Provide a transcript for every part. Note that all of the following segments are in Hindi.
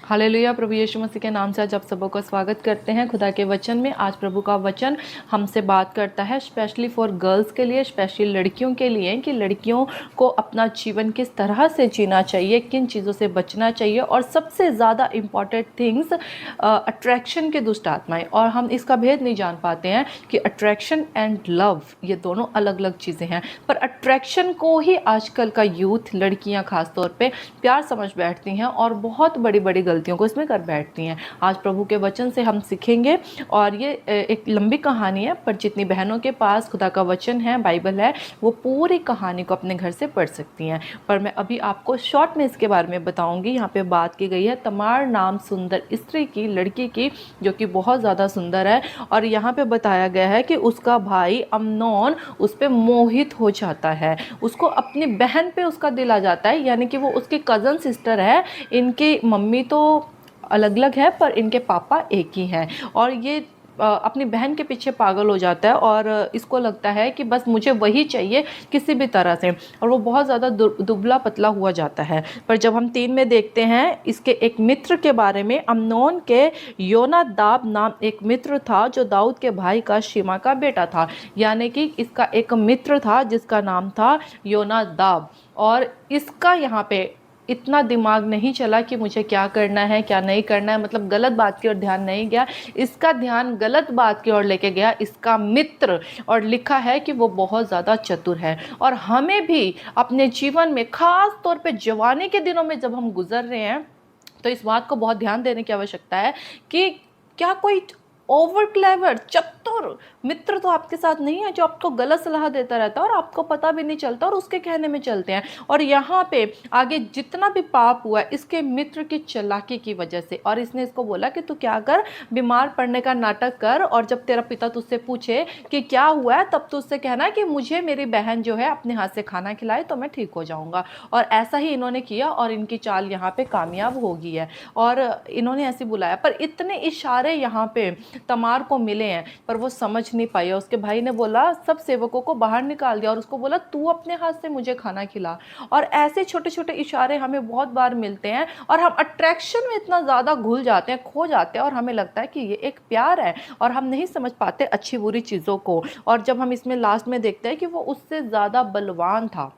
हालेलुया। प्रभु यीशु मसीह के नाम से आज आप सबों का स्वागत करते हैं खुदा के वचन में। आज प्रभु का वचन हमसे बात करता है स्पेशली फॉर गर्ल्स के लिए, स्पेशली लड़कियों के लिए, कि लड़कियों को अपना जीवन किस तरह से जीना चाहिए, किन चीज़ों से बचना चाहिए, और सबसे ज़्यादा इम्पॉर्टेंट थिंग्स अट्रैक्शन के दुष्ट आत्माएं। और हम इसका भेद नहीं जान पाते हैं कि अट्रैक्शन एंड लव ये दोनों अलग अलग चीज़ें हैं, पर अट्रैक्शन को ही आजकल का यूथ, लड़कियां खास तौर पे प्यार समझ बैठती हैं और बहुत बड़ी बड़ी गलतियों को इसमें कर बैठती हैं। आज प्रभु के वचन से हम सीखेंगे, और ये एक लंबी कहानी है, पर जितनी बहनों के पास खुदा का वचन है, बाइबल है, वो पूरी कहानी को अपने घर से पढ़ सकती हैं। पर मैं अभी आपको शॉर्ट में इसके बारे में बताऊंगी। यहाँ पे बात की गई है तमार नाम सुंदर स्त्री की, लड़की की, जो कि बहुत ज़्यादा सुंदर है। और यहाँ पे बताया गया है कि उसका भाई अम्नोन उस पर मोहित हो जाता है, उसको अपनी बहन पे उसका दिल आ जाता है, यानी कि वो उसकी कज़न सिस्टर है। इनकी मम्मी तो अलग अलग है, पर इनके पापा एक ही हैं। और ये अपनी बहन के पीछे पागल हो जाता है, और इसको लगता है कि बस मुझे वही चाहिए किसी भी तरह से, और वो बहुत ज़्यादा दुबला पतला हुआ जाता है। पर जब हम 3 में देखते हैं इसके एक मित्र के बारे में, अम्नोन के योनादाब नाम एक मित्र था, जो दाऊद के भाई का शिमा का बेटा था। यानी कि इसका एक मित्र था जिसका नाम था योनादाब। और इसका यहाँ पे इतना दिमाग नहीं चला कि मुझे क्या करना है क्या नहीं करना है, मतलब गलत बात की ओर ध्यान नहीं गया, इसका ध्यान गलत बात की ओर लेके गया इसका मित्र। और लिखा है कि वो बहुत ज़्यादा चतुर है। और हमें भी अपने जीवन में, खास तौर पे जवानी के दिनों में जब हम गुजर रहे हैं, तो इस बात को बहुत ध्यान देने की आवश्यकता है कि क्या कोई ओवर क्लेवर, चतुर मित्र तो आपके साथ नहीं है, जो आपको गलत सलाह देता रहता है और आपको पता भी नहीं चलता और उसके कहने में चलते हैं। और यहाँ पे आगे जितना भी पाप हुआ इसके मित्र की चालाकी की वजह से। और इसने इसको बोला कि तू क्या कर, बीमार पड़ने का नाटक कर, और जब तेरा पिता तुझसे पूछे कि क्या हुआ है, तब तो उससे कहना कि मुझे मेरी बहन जो है अपने हाथ से खाना खिलाए तो मैं ठीक हो जाऊंगा। और ऐसा ही इन्होंने किया, और इनकी चाल यहाँ पे कामयाब हो गई है। और इन्होंने ऐसे बुलाया, पर इतने इशारे यहाँ पे तमार को मिले हैं, पर वो समझ नहीं पाई। उसके भाई ने बोला, सब सेवकों को बाहर निकाल दिया और उसको बोला तू अपने हाथ से मुझे खाना खिला। और ऐसे छोटे छोटे इशारे हमें बहुत बार मिलते हैं, और हम अट्रैक्शन में इतना ज़्यादा घुल जाते हैं, खो जाते हैं, और हमें लगता है कि ये एक प्यार है, और हम नहीं समझ पाते अच्छी बुरी चीज़ों को। और जब हम इसमें लास्ट में देखते हैं कि वो उससे ज़्यादा बलवान था,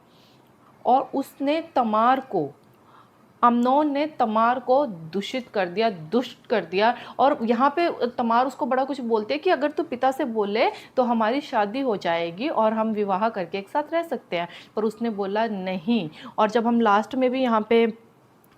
और उसने तमार को, अम्नोन ने तमार को दूषित कर दिया, दुष्ट कर दिया। और यहाँ पे तमार उसको बड़ा कुछ बोलते हैं कि अगर तू पिता से बोले तो हमारी शादी हो जाएगी और हम विवाह करके एक साथ रह सकते हैं। पर उसने बोला नहीं। और जब हम लास्ट में भी यहाँ पे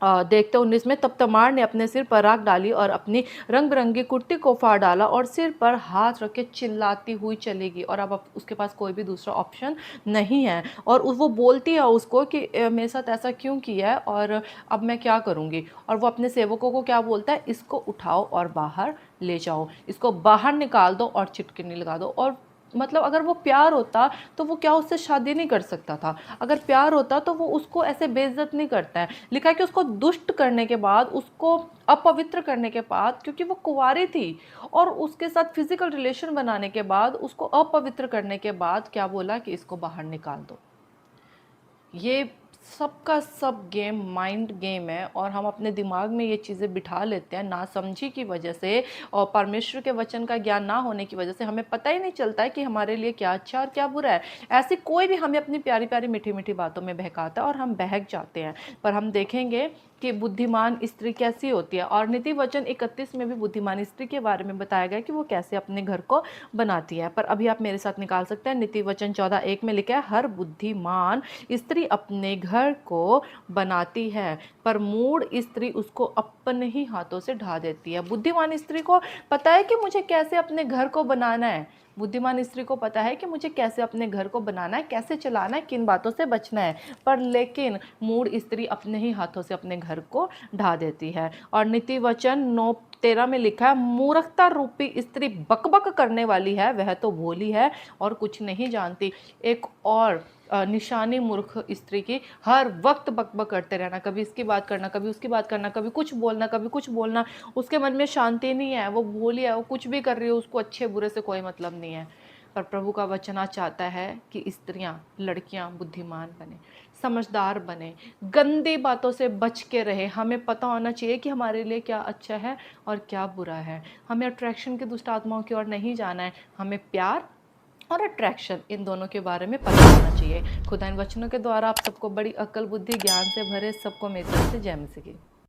देखते 19 में, तब तमार ने अपने सिर पर राख डाली और अपनी रंग बिरंगी कुर्ती को फाड़ डाला और सिर पर हाथ रख के चिल्लाती हुई चलेगी। और अब उसके पास कोई भी दूसरा ऑप्शन नहीं है, और वो बोलती है उसको कि मेरे साथ ऐसा क्यों किया है और अब मैं क्या करूँगी। और वो अपने सेवकों को क्या बोलता है, इसको उठाओ और बाहर ले जाओ, इसको बाहर निकाल दो और चिटकिनी लगा दो। और मतलब अगर वो प्यार होता तो वो क्या उससे शादी नहीं कर सकता था? अगर प्यार होता तो वो उसको ऐसे बेइज्जत नहीं करता है। लिखा है कि उसको दुष्ट करने के बाद, उसको अपवित्र करने के बाद, क्योंकि वो कुंवारी थी, और उसके साथ फिजिकल रिलेशन बनाने के बाद, उसको अपवित्र करने के बाद क्या बोला कि इसको बाहर निकाल दो। ये सबका सब गेम माइंड गेम है, और हम अपने दिमाग में ये चीज़ें बिठा लेते हैं नासमझी की वजह से, और परमेश्वर के वचन का ज्ञान ना होने की वजह से हमें पता ही नहीं चलता है कि हमारे लिए क्या अच्छा और क्या बुरा है। ऐसी कोई भी हमें अपनी प्यारी प्यारी मीठी मीठी बातों में बहकाता है और हम बहक जाते हैं। पर हम देखेंगे कि बुद्धिमान स्त्री कैसी होती है, और नीति वचन 31 में भी बुद्धिमान स्त्री के बारे में बताया गया कि वो कैसे अपने घर को बनाती है। पर अभी आप मेरे साथ निकाल सकते हैं, नीति वचन 14:1 में लिखा है, हर बुद्धिमान स्त्री अपने घर को बनाती है, पर मूढ़ स्त्री उसको अपने ही हाथों से ढा देती है। बुद्धिमान स्त्री को पता है कि मुझे कैसे अपने घर को बनाना है, बुद्धिमान स्त्री को पता है कि मुझे कैसे अपने घर को बनाना है, कैसे चलाना है, किन बातों से बचना है। पर लेकिन मूढ़ स्त्री अपने ही हाथों से अपने घर को ढा देती है। और नीति वचन 9:13 में लिखा है, मूर्खता रूपी स्त्री बकबक करने वाली है, वह तो भोली है और कुछ नहीं जानती। एक और निशानी मूर्ख स्त्री की, हर वक्त बकबक करते रहना, कभी इसकी बात करना, कभी उसकी बात करना, कभी कुछ बोलना, कभी कुछ बोलना। उसके मन में शांति नहीं है, वो भोली है, वो कुछ भी कर रही है, उसको अच्छे बुरे से कोई मतलब नहीं है। पर प्रभु का वचन आज चाहता है कि स्त्रियां, लड़कियां बुद्धिमान बने, समझदार बने, गंदी बातों से बच के रहे। हमें पता होना चाहिए कि हमारे लिए क्या अच्छा है और क्या बुरा है। हमें अट्रैक्शन की दुष्ट आत्माओं की ओर नहीं जाना है, हमें प्यार और अट्रैक्शन इन दोनों के बारे में पता होना चाहिए। खुदा इन वचनों के द्वारा आप सबको बड़ी अक्ल, बुद्धि, ज्ञान से भरे सबको मेरी तरफ से जय मसीह की।